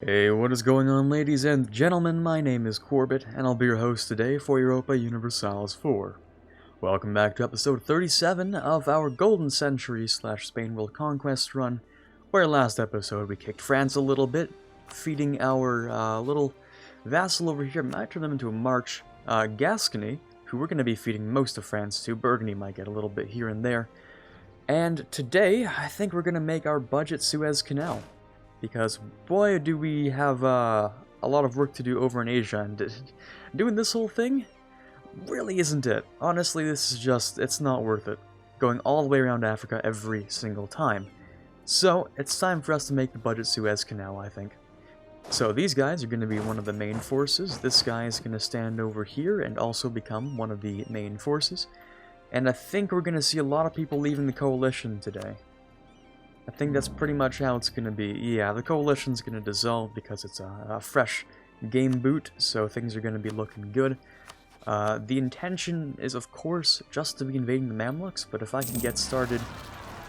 Hey, what is going on, ladies and gentlemen? My name is Quarbit, and I'll be your host today for Europa Universalis 4. Welcome back to episode 37 of our Golden Century / Spain World Conquest run, where last episode we kicked France a little bit, feeding our little vassal over here. Might turn them into a march. Gascony, who we're going to be feeding most of France to. Burgundy might get a little bit here and there. And today, I think we're going to make our budget Suez Canal. Because, boy, do we have a lot of work to do over in Asia, and doing this whole thing really isn't it. Honestly, this is just, it's not worth it. Going all the way around Africa every single time. So, it's time for us to make the budget Suez Canal, I think. So, these guys are going to be one of the main forces. This guy is going to stand over here and also become one of the main forces. And I think we're going to see a lot of people leaving the coalition today. I think that's pretty much how it's going to be. Yeah, the coalition's going to dissolve because it's a fresh game boot, so things are going to be looking good. The intention is, of course, just to be invading the Mamluks, but if I can get started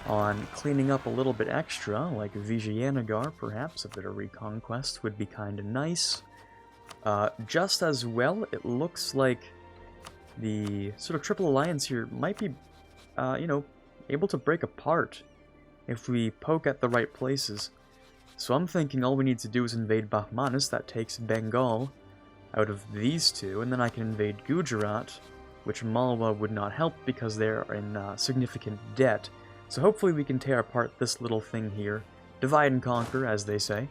on cleaning up a little bit extra, like Vijayanagар, perhaps, a bit of reconquest would be kind of nice. Just as well, it looks like the sort of Triple Alliance here might be, able to break apart if we poke at the right places. So I'm thinking all we need to do is invade Bahmanis. That takes Bengal out of these two, and then I can invade Gujarat, which Malwa would not help because they're in significant debt. So hopefully we can tear apart this little thing here. Divide and conquer, as they say.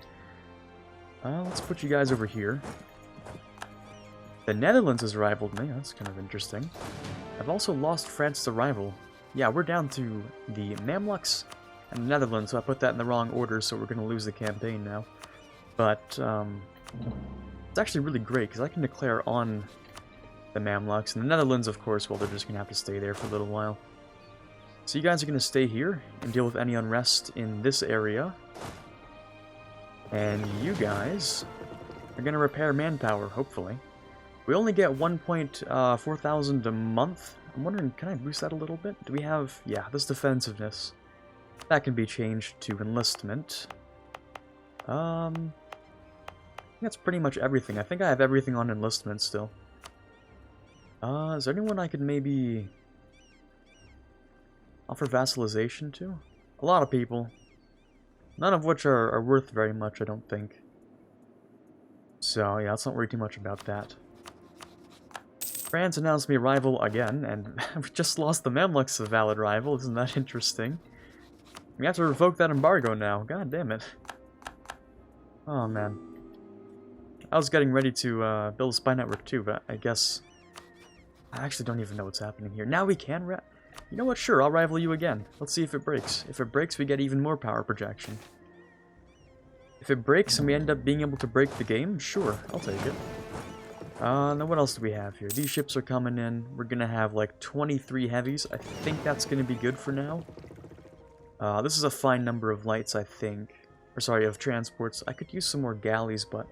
Let's put you guys over here. The Netherlands has rivaled me. That's kind of interesting. I've also lost France to rival. Yeah, we're down to the Mamluks and the Netherlands, so I put that in the wrong order, so we're going to lose the campaign now. But, it's actually really great, because I can declare on the Mamluks, and the Netherlands, of course, well, they're just going to have to stay there for a little while. So you guys are going to stay here, and deal with any unrest in this area. And you guys are going to repair manpower, hopefully. We only get 1.4 thousand a month. I'm wondering, can I boost that a little bit? Do we have, yeah, this defensiveness. That can be changed to enlistment. That's pretty much everything. I think I have everything on enlistment still. Is there anyone I could maybe offer vassalization to? A lot of people. None of which are worth very much, I don't think. So, yeah, let's not worry too much about that. France announced me a rival again, and we just lost the Mamluks, a valid rival. Isn't that interesting? We have to revoke that embargo now. God damn it. Oh, man. I was getting ready to build a spy network too, but I guess I actually don't even know what's happening here. Now we can You know what? Sure, I'll rival you again. Let's see if it breaks. If it breaks, we get even more power projection. If it breaks and we end up being able to break the game, sure, I'll take it. Now what else do we have here? These ships are coming in. We're gonna have like 23 heavies. I think that's gonna be good for now. This is a fine number of lights, I think. Or sorry, of transports. I could use some more galleys, but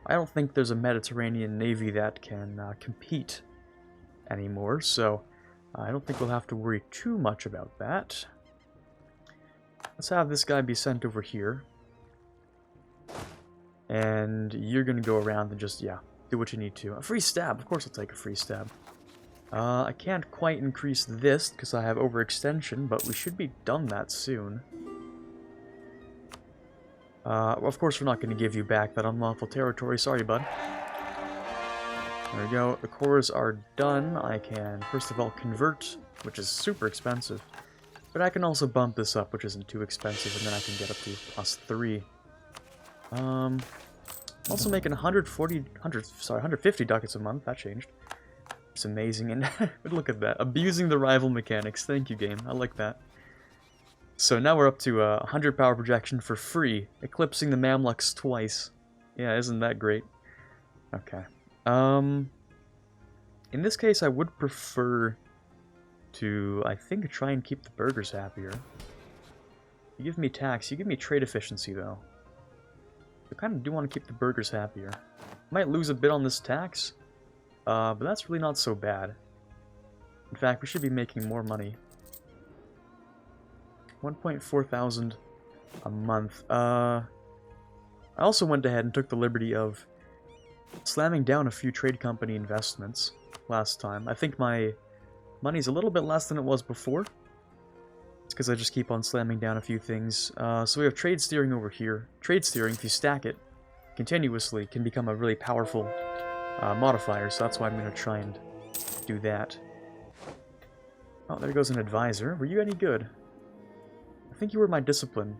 I don't think there's a Mediterranean navy that can compete anymore, so I don't think we'll have to worry too much about that. Let's have this guy be sent over here. And you're gonna go around and just, yeah, do what you need to. A free stab! Of course I'll take a free stab. I can't quite increase this because I have overextension, but we should be done that soon. Well, of course we're not going to give you back that unlawful territory. Sorry, bud. There we go. The cores are done. I can, first of all, convert, which is super expensive. But I can also bump this up, which isn't too expensive, and then I can get up to +3. I'm also making 150 ducats a month. That changed. It's amazing, and look at that. Abusing the rival mechanics. Thank you, game. I like that. So now we're up to 100 power projection for free, eclipsing the Mamluks twice. Yeah, isn't that great? Okay. In this case, I would prefer to, I think, try and keep the burghers happier. You give me tax. You give me trade efficiency, though. I kind of do want to keep the burghers happier. Might lose a bit on this tax. But that's really not so bad. In fact, we should be making more money. 1.4 thousand a month. I also went ahead and took the liberty of slamming down a few trade company investments last time. I think my money's a little bit less than it was before. It's because I just keep on slamming down a few things. So we have trade steering over here. Trade steering, if you stack it continuously, can become a really powerful modifier, so that's why I'm going to try and do that. Oh, there goes an advisor. Were you any good? I think you were my discipline.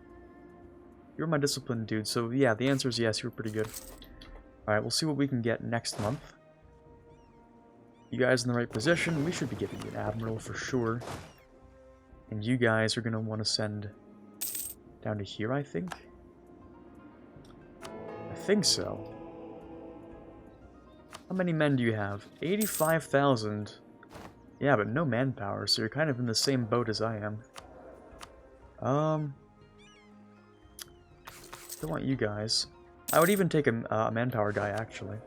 You were my discipline dude, so yeah, the answer is yes, you were pretty good. Alright, we'll see what we can get next month. You guys in the right position, we should be getting an admiral for sure. And you guys are going to want to send down to here, I think? I think so. How many men do you have? 85,000. Yeah, but no manpower, so you're kind of in the same boat as I am. Don't want you guys. I would even take a manpower guy, actually.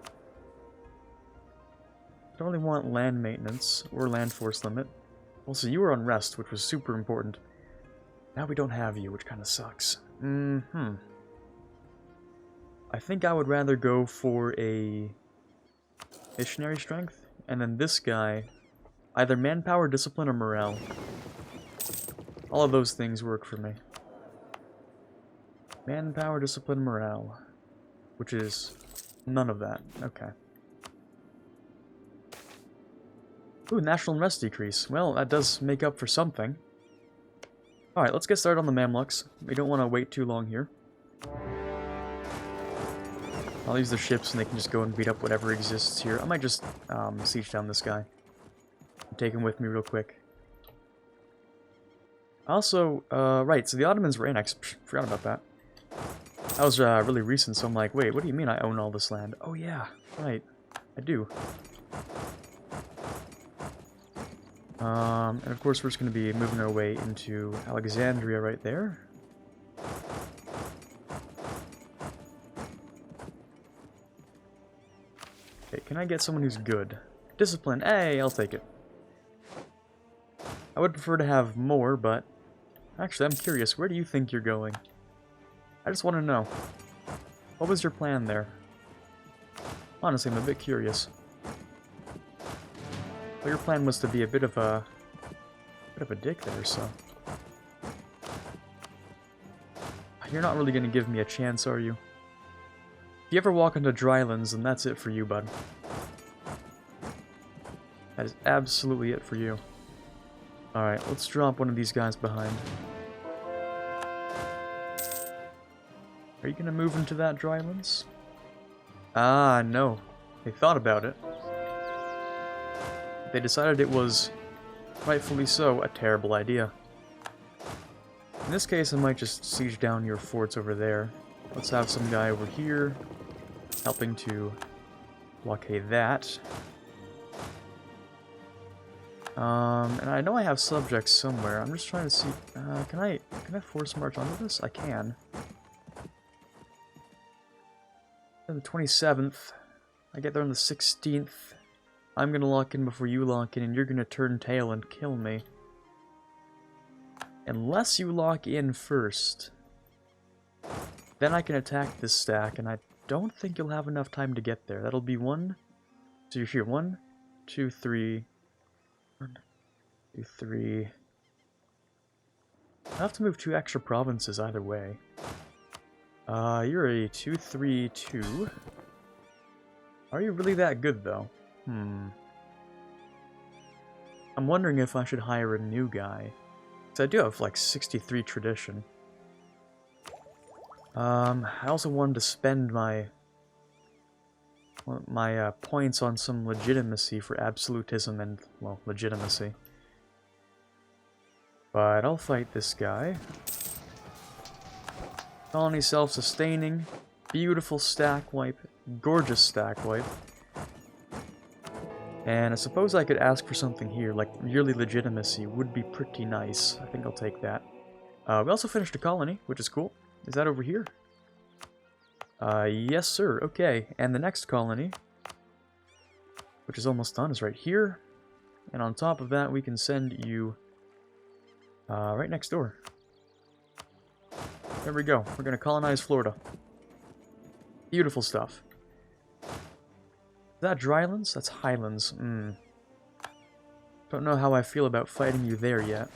Don't really want land maintenance or land force limit. Also, you were on rest, which was super important. Now we don't have you, which kind of sucks. I think I would rather go for a missionary strength, and then this guy, either manpower, discipline, or morale. All of those things work for me. Manpower, discipline, morale. Which is none of that. Okay. Ooh, national unrest decrease. Well, that does make up for something. Alright, let's get started on the Mamluks. We don't want to wait too long here. I'll use the ships and they can just go and beat up whatever exists here. I might just siege down this guy. Take him with me real quick. Also, right, so the Ottomans were annexed. Forgot about that. That was really recent, so I'm like, wait, what do you mean I own all this land? Oh yeah, right, I do. And of course we're just going to be moving our way into Alexandria right there. Okay, can I get someone who's good? Discipline, hey, I'll take it. I would prefer to have more, but actually I'm curious, where do you think you're going? I just want to know. What was your plan there? Honestly, I'm a bit curious. Well, your plan was to be a bit of a dick there, so. You're not really going to give me a chance, are you? If you ever walk into drylands, then that's it for you, bud. That is absolutely it for you. Alright, let's drop one of these guys behind. Are you going to move into that drylands? Ah, no. They thought about it. They decided it was, rightfully so, a terrible idea. In this case, I might just siege down your forts over there. Let's have some guy over here helping to blockade that. And I know I have subjects somewhere. I'm just trying to see. Can I force march onto this? I can. On the 27th, I get there on the 16th. I'm gonna lock in before you lock in, and you're gonna turn tail and kill me. Unless you lock in first. Then I can attack this stack, and I don't think you'll have enough time to get there. That'll be one. So you're here. 1, 2, 3. 1, 2, 3. I'll have to move 2 extra provinces either way. You're a 2-3-2. Are you really that good, though? I'm wondering if I should hire a new guy. Because I do have, like, 63 tradition. I also wanted to spend my points on some legitimacy for absolutism and, well, legitimacy. But I'll fight this guy. Colony self-sustaining, beautiful stack wipe, gorgeous stack wipe. And I suppose I could ask for something here, like yearly legitimacy would be pretty nice. I think I'll take that. We also finished a colony, which is cool. Is that over here? Yes sir, okay. And the next colony, which is almost done, is right here. And on top of that, we can send you right next door. There we go. We're going to colonize Florida. Beautiful stuff. Is that drylands? That's highlands. Don't know how I feel about fighting you there yet.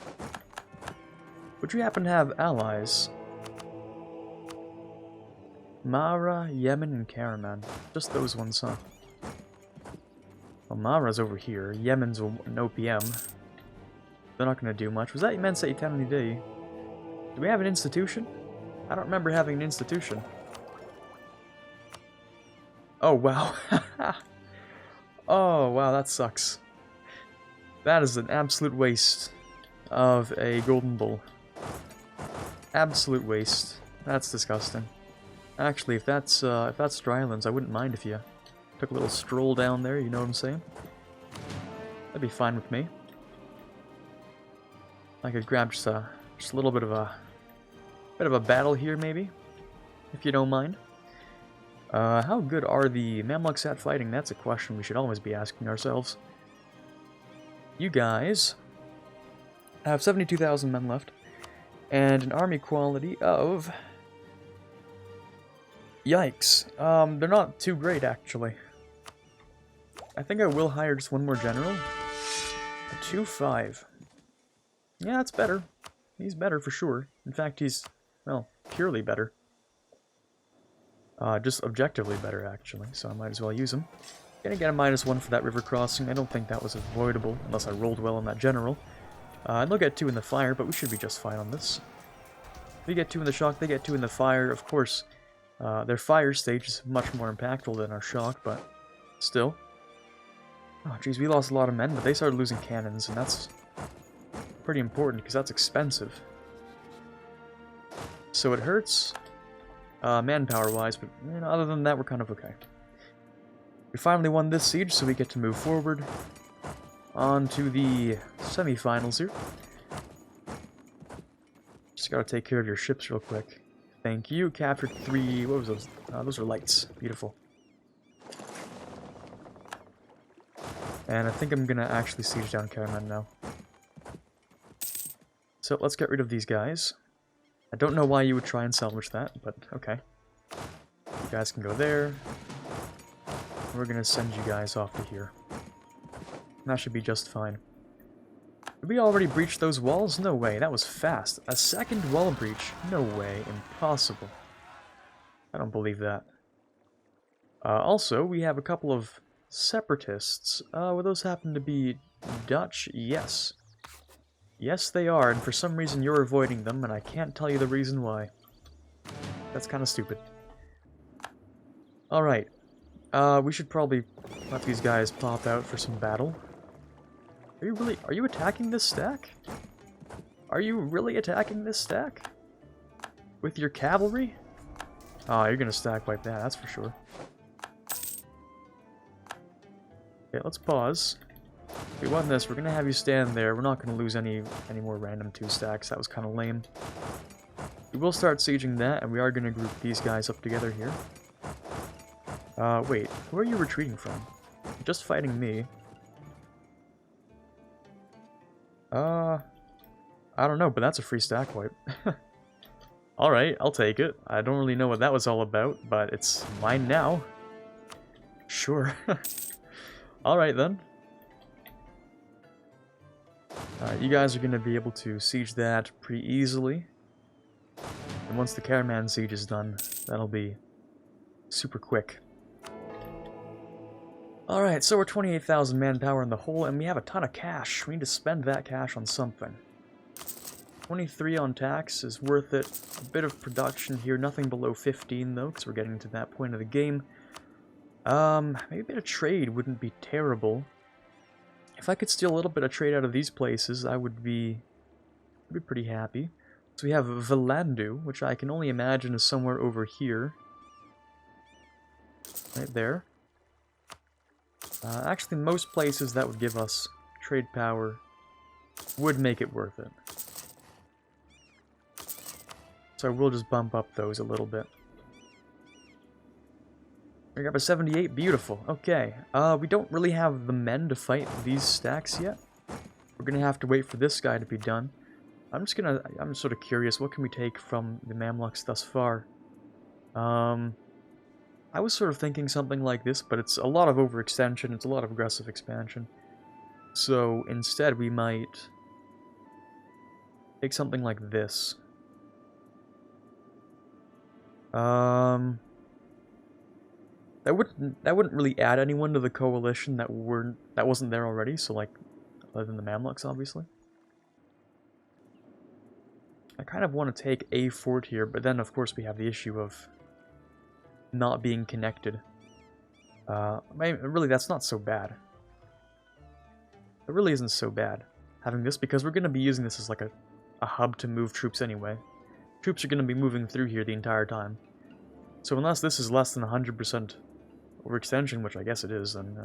Would you happen to have allies? Mara, Yemen, and Karaman. Just those ones, huh? Well, Mara's over here. Yemen's an OPM. They're not going to do much. Was that meant to say Eternity Day? Do we have an institution? I don't remember having an institution. Oh, wow. Oh, wow, that sucks. That is an absolute waste of a golden bull. Absolute waste. That's disgusting. Actually, if that's Drylands, I wouldn't mind if you took a little stroll down there, you know what I'm saying? That'd be fine with me. I could grab just a little bit of a battle here, maybe, if you don't mind. How good are the Mamluks at fighting? That's a question we should always be asking ourselves. You guys have 72,000 men left, and an army quality of... Yikes. They're not too great, actually. I think I will hire just one more general. A 2-5. Yeah, that's better. He's better for sure. In fact, he's, well, purely better. Just objectively better, actually, so I might as well use him. Gonna get a -1 for that river crossing. I don't think that was avoidable, unless I rolled well on that general. And they'll get 2 in the fire, but we should be just fine on this. We get 2 in the shock, they get 2 in the fire. Of course, their fire stage is much more impactful than our shock, but still. Oh, geez, we lost a lot of men, but they started losing cannons, and that's pretty important, because that's expensive. So it hurts, manpower-wise, but you know, other than that, we're kind of okay. We finally won this siege, so we get to move forward on to the semi-finals here. Just gotta take care of your ships real quick. Thank you. Captured 3... What was those? Those are lights. Beautiful. And I think I'm gonna actually siege down Karaman now. So let's get rid of these guys. I don't know why you would try and salvage that, but okay. You guys can go there. We're gonna send you guys off to here. That should be just fine. Did we already breach those walls? No way, that was fast. A second wall breach? No way, impossible. I don't believe that. Also, we have a couple of separatists. Would those happen to be Dutch? Yes. Yes, they are, and for some reason you're avoiding them, and I can't tell you the reason why. That's kind of stupid. Alright. We should probably let these guys pop out for some battle. Are you attacking this stack? Are you really attacking this stack? With your cavalry? Oh, you're gonna stack wipe that, that's for sure. Okay, let's pause. If we won this, we're gonna have you stand there. We're not gonna lose any more random 2 stacks. That was kind of lame. We will start sieging that, and we are gonna group these guys up together here. Wait, where are you retreating from? You're just fighting me. I don't know, but that's a free stack wipe. Alright, I'll take it. I don't really know what that was all about, but it's mine now. Sure. Alright then. You guys are going to be able to siege that pretty easily. And once the Caraman siege is done, that'll be super quick. Alright, so we're 28,000 manpower in the hole, and we have a ton of cash. We need to spend that cash on something. 23 on tax is worth it. A bit of production here, nothing below 15 though, because we're getting to that point of the game. Maybe a bit of trade wouldn't be terrible. If I could steal a little bit of trade out of these places, I would be pretty happy. So we have Valandu, which I can only imagine is somewhere over here. Right there. Actually, most places that would give us trade power would make it worth it. So we'll just bump up those a little bit. We got a 78, beautiful. Okay, we don't really have the men to fight these stacks yet. We're gonna have to wait for this guy to be done. I'm sort of curious, what can we take from the Mamluks thus far? I was sort of thinking something like this, but it's a lot of overextension, it's a lot of aggressive expansion. So instead we might take something like this. That wouldn't really add anyone to the coalition that wasn't there already, so like other than the Mamluks, obviously. I kind of want to take a fort here, but then of course we have the issue of not being connected. Really, that's not so bad. It really isn't so bad having this, because we're going to be using this as like a hub to move troops anyway. Troops are going to be moving through here the entire time. So unless this is less than 100% overextension, which I guess it is, then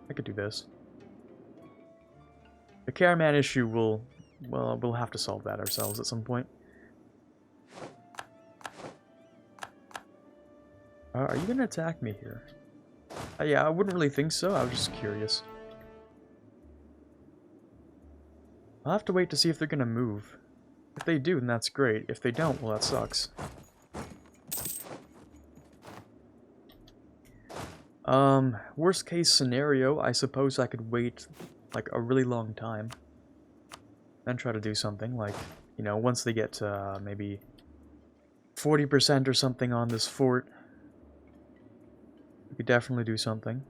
I could do this. The caravan issue we'll have to solve that ourselves at some point. Are you going to attack me here? Yeah, I wouldn't really think so, I was just curious. I'll have to wait to see if they're going to move. If they do, then that's great. If they don't, well, that sucks. Worst case scenario, I suppose I could wait, like, a really long time. Then try to do something, like, you know, once they get to, maybe 40% or something on this fort. We could definitely do something.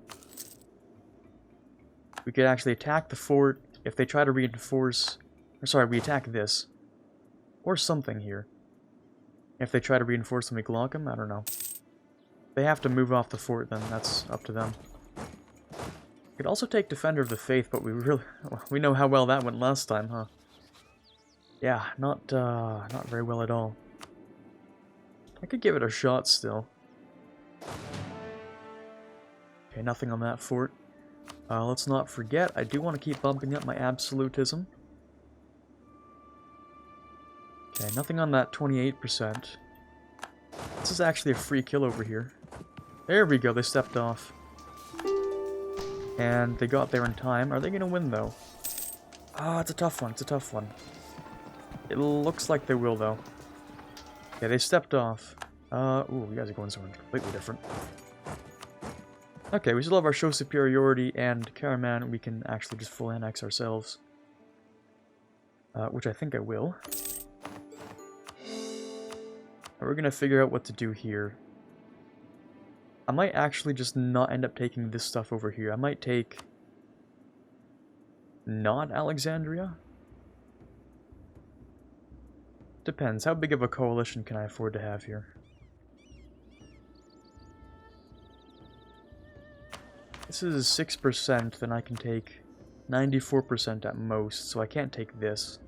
We could actually attack the fort. If they try to reinforce... Or sorry, we attack this. Or something here. If they try to reinforce them, we block them? I don't know. They have to move off the fort, then that's up to them. We could also take Defender of the Faith, but we know how well that went last time, huh? Yeah, not very well at all. I could give it a shot still. Okay, nothing on that fort. Let's not forget, I do want to keep bumping up my absolutism. Okay, nothing on that 28%. This is actually a free kill over here. There we go, they stepped off. And they got there in time. Are they going to win, though? Ah, it's a tough one, it's a tough one. It looks like they will, though. Okay, they stepped off. Ooh, you guys are going somewhere completely different. Okay, we still have our show superiority, and Caraman we can actually just full annex ourselves. Which I think I will. And we're gonna figure out what to do here. I might actually just not end up taking this stuff over here. I might take... not Alexandria? Depends. How big of a coalition can I afford to have here? This is 6%, then I can take 94% at most, so I can't take this.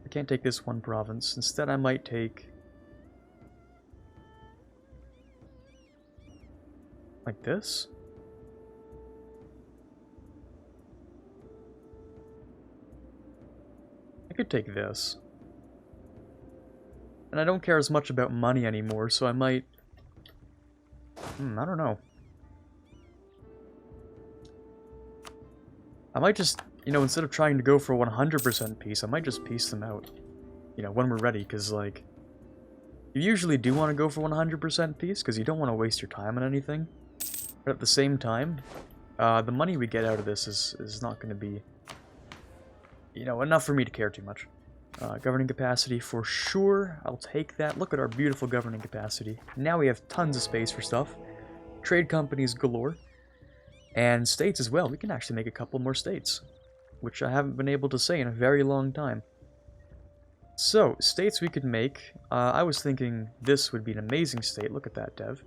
I can't take this one province. Instead, I might take... like this? I could take this. And I don't care as much about money anymore, so I might... I don't know. I might just, you know, instead of trying to go for 100% peace, I might just peace them out. You know, when we're ready, because, like... you usually do want to go for 100% peace, because you don't want to waste your time on anything. But at the same time, the money we get out of this is not going to be, you know, enough for me to care too much. Governing capacity for sure, I'll take that. Look at our beautiful governing capacity. Now we have tons of space for stuff. Trade companies galore. And states as well. We can actually make a couple more states, which I haven't been able to say in a very long time. So, states we could make. I was thinking this would be an amazing state. Look at that, Dev.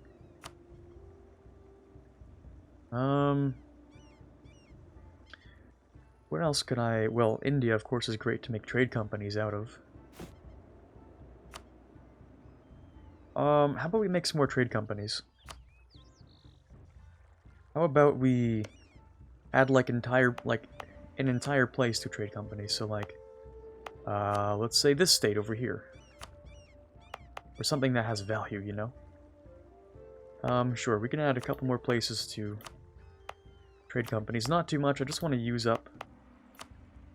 Where else could I... well, India, of course, is great to make trade companies out of. How about we make some more trade companies? How about we add, like, an entire place to trade companies? So, like, let's say this state over here. Or something that has value, you know? Sure, we can add a couple more places to trade companies. Not too much, I just want to use up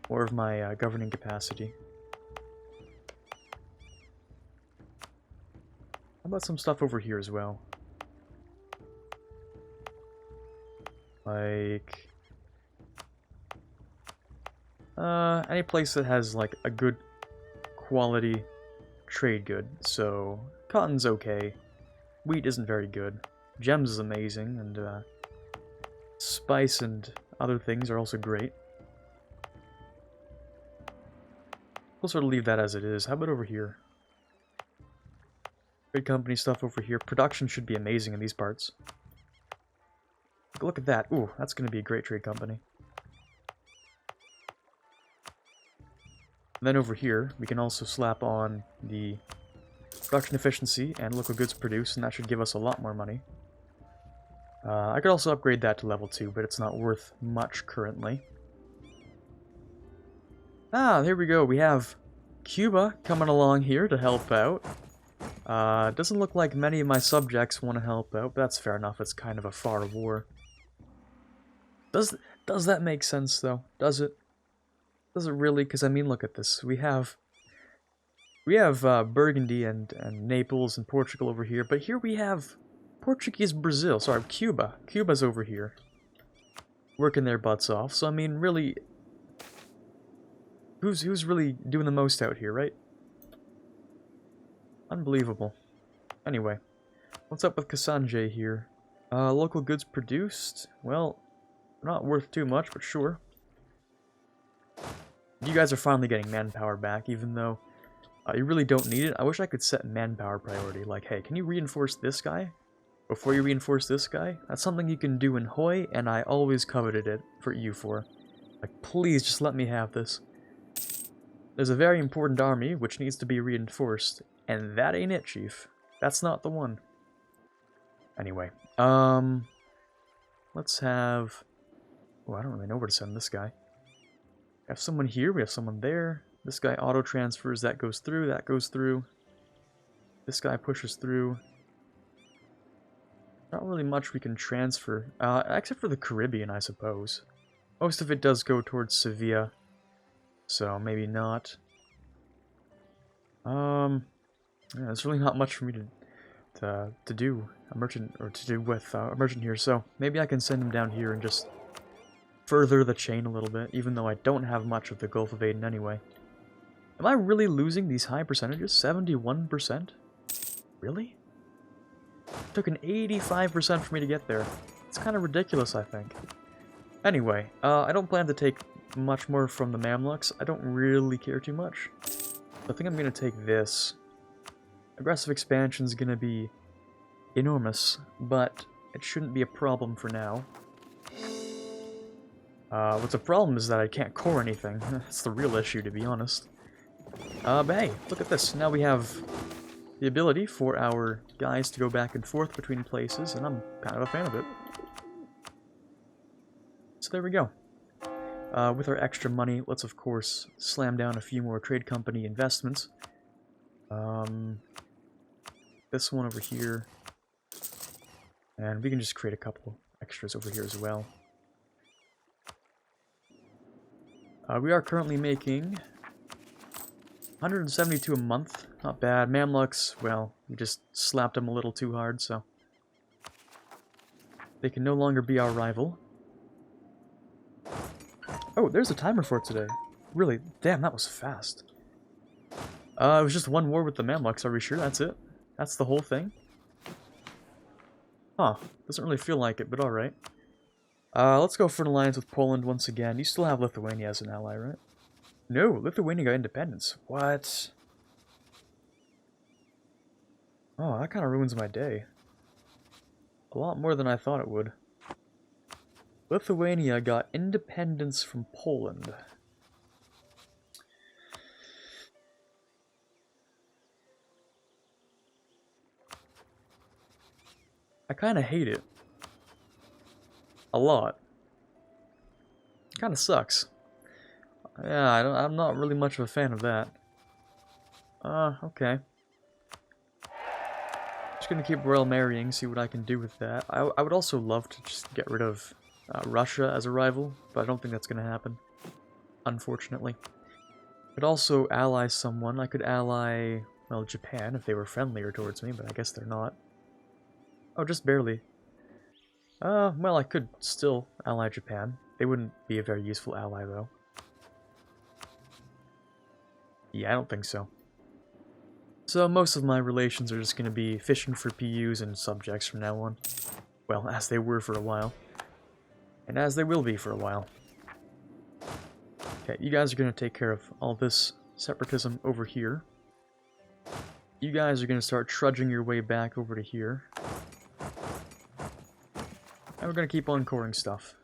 more of my governing capacity. How about some stuff over here as well? Like... any place that has, like, a good quality trade good. So, cotton's okay. Wheat isn't very good. Gems is amazing, and, spice and other things are also great. We'll sort of leave that as it is. How about over here? Trade company stuff over here. Production should be amazing in these parts. Look at that. Ooh, that's going to be a great trade company. And then over here, we can also slap on the production efficiency and local goods produced, and that should give us a lot more money. I could also upgrade that to level 2, but it's not worth much currently. Ah, here we go. We have Cuba coming along here to help out. Doesn't look like many of my subjects want to help out, but that's fair enough. It's kind of a far war. Does that make sense, though? Does it? Does it really? Because, I mean, look at this. We have Burgundy and Naples and Portugal over here, but here we have Portuguese Brazil. Sorry, Cuba. Cuba's over here. Working their butts off. So, I mean, really... Who's really doing the most out here, right? Unbelievable. Anyway, what's up with Kasanje here? Local goods produced? Well, not worth too much, but sure. You guys are finally getting manpower back, even though you really don't need it. I wish I could set manpower priority. Like, hey, can you reinforce this guy before you reinforce this guy? That's something you can do in Hoi, and I always coveted it for EU4. Like, please, just let me have this. There's a very important army which needs to be reinforced, and that ain't it, Chief. That's not the one. Anyway, let's have... Oh, I don't really know where to send this guy. We have someone here, we have someone there. This guy auto-transfers, that goes through, that goes through. This guy pushes through. Not really much we can transfer, except for the Caribbean, I suppose. Most of it does go towards Sevilla, so maybe not. Yeah, there's really not much for me to do a merchant, or to do with a merchant here, so maybe I can send him down here and just further the chain a little bit, even though I don't have much of the Gulf of Aden anyway. Am I really losing these high percentages? 71%? Really? It took an 85% for me to get there. It's kind of ridiculous, I think. Anyway, I don't plan to take much more from the Mamluks. I don't really care too much. I think I'm going to take this. Aggressive expansion is going to be enormous, but it shouldn't be a problem for now. What's a problem is that I can't core anything. That's the real issue, to be honest. But hey, look at this. Now we have the ability for our guys to go back and forth between places, and I'm kind of a fan of it. So there we go. With our extra money, let's of course slam down a few more trade company investments. This one over here. And we can just create a couple extras over here as well. We are currently making 172 a month. Not bad. Mamluks, well, we just slapped them a little too hard, so they can no longer be our rival. Oh, there's a timer for today. Really? Damn, that was fast. It was just one war with the Mamluks, are we sure that's it? That's the whole thing? Huh. Doesn't really feel like it, but alright. Let's go for an alliance with Poland once again. You still have Lithuania as an ally, right? No, Lithuania got independence. What? Oh, that kind of ruins my day. A lot more than I thought it would. Lithuania got independence from Poland. I kind of hate it. A lot. Kind of sucks. Yeah, I'm not really much of a fan of that. Okay. Just gonna keep royal marrying, see what I can do with that. I would also love to just get rid of Russia as a rival, but I don't think that's gonna happen, unfortunately. Could also ally someone. I could ally, well, Japan if they were friendlier towards me, but I guess they're not. Oh, just barely. Well, I could still ally Japan. They wouldn't be a very useful ally, though. Yeah, I don't think so. So most of my relations are just going to be fishing for PUs and subjects from now on. Well, as they were for a while. And as they will be for a while. Okay, you guys are going to take care of all this separatism over here. You guys are going to start trudging your way back over to here. And we're going to keep on coring stuff.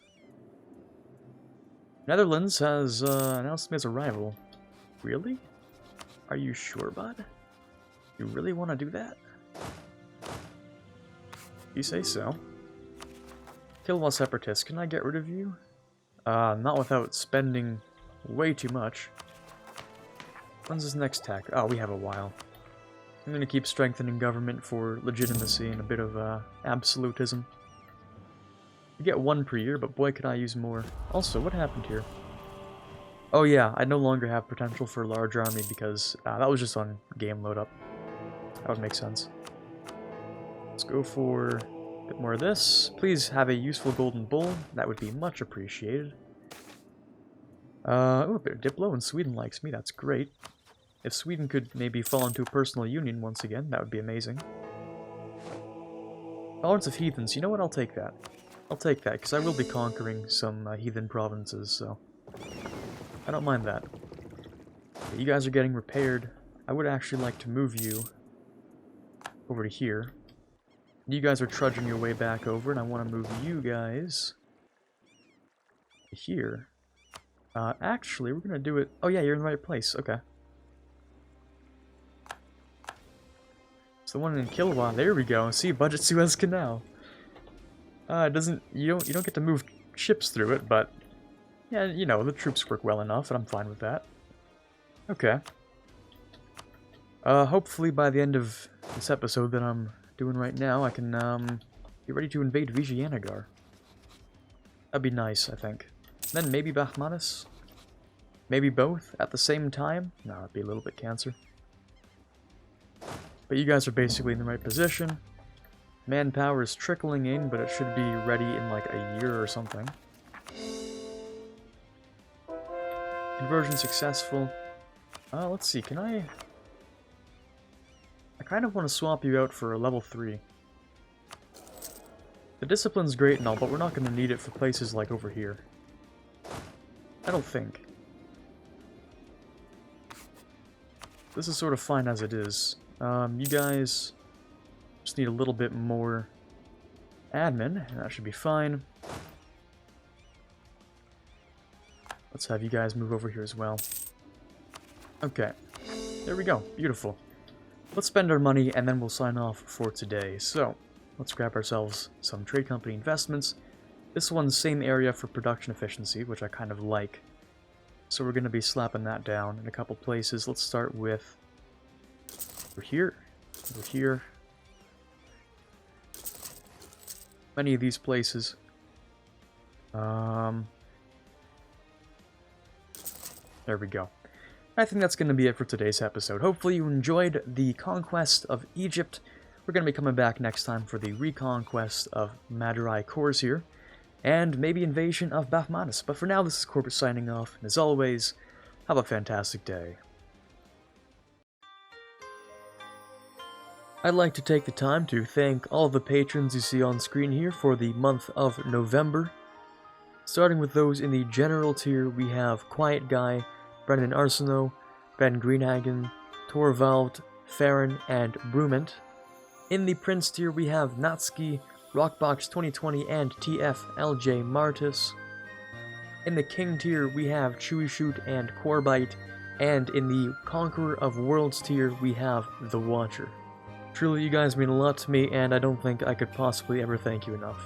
Netherlands has announced me as a rival. Really? Are you sure, bud? You really want to do that? You say so. Kill all separatists. Can I get rid of you? Not without spending way too much. When's this next attack? Oh, we have a while. I'm gonna keep strengthening government for legitimacy and a bit of absolutism. You get one per year, but boy could I use more. Also, what happened here? Oh yeah, I no longer have potential for a large army because that was just on game load up. That would make sense. Let's go for a bit more of this. Please have a useful golden bull. That would be much appreciated. Oh, a bit of Diplo, and Sweden likes me. That's great. If Sweden could maybe fall into a personal union once again, that would be amazing. Tolerance of heathens. You know what? I'll take that. I'll take that, because I will be conquering some heathen provinces, so I don't mind that. Okay, you guys are getting repaired. I would actually like to move you over to here. You guys are trudging your way back over, and I want to move you guys here. Actually, we're going to do it... Oh yeah, you're in the right place. Okay. It's the one in Kilwa. There we go. See, budget Suez Canal. It doesn't... You don't get to move ships through it, but... Yeah, you know, the troops work well enough, and I'm fine with that. Okay. Hopefully by the end of this episode that I'm doing right now, I can, be ready to invade Vijayanagar. That'd be nice, I think. Then maybe Bahmanis? Maybe both at the same time? No, it'd be a little bit cancer. But you guys are basically in the right position. Manpower is trickling in, but it should be ready in like a year or something. Conversion successful. Let's see, can I kind of want to swap you out for a level 3. The discipline's great and all, but we're not going to need it for places like over here. I don't think. This is sort of fine as it is. You guys just need a little bit more admin, and that should be fine. Let's have you guys move over here as well. Okay. There we go. Beautiful. Let's spend our money, and then we'll sign off for today. So, let's grab ourselves some trade company investments. This one's same area for production efficiency, which I kind of like. So we're going to be slapping that down in a couple places. Let's start with over here, over here. Many of these places. There we go. I think that's going to be it for today's episode. Hopefully you enjoyed the conquest of Egypt. We're going to be coming back next time for the reconquest of Madurai cores here. And maybe invasion of Bahmanis. But for now, this is Quarbit signing off, and as always, have a fantastic day. I'd like to take the time to thank all of the patrons you see on screen here for the month of November. Starting with those in the general tier, we have Quiet Guy, Brendan Arsenault, Ben Greenhagen, Torvald, Farron, and Brument. In the Prince tier, we have Natsuki, Rockbox 2020, and TFLJ Martis. In the King tier, we have Chewy Shoot and Quarbite, and in the Conqueror of Worlds tier, we have The Watcher. Truly, you guys mean a lot to me, and I don't think I could possibly ever thank you enough.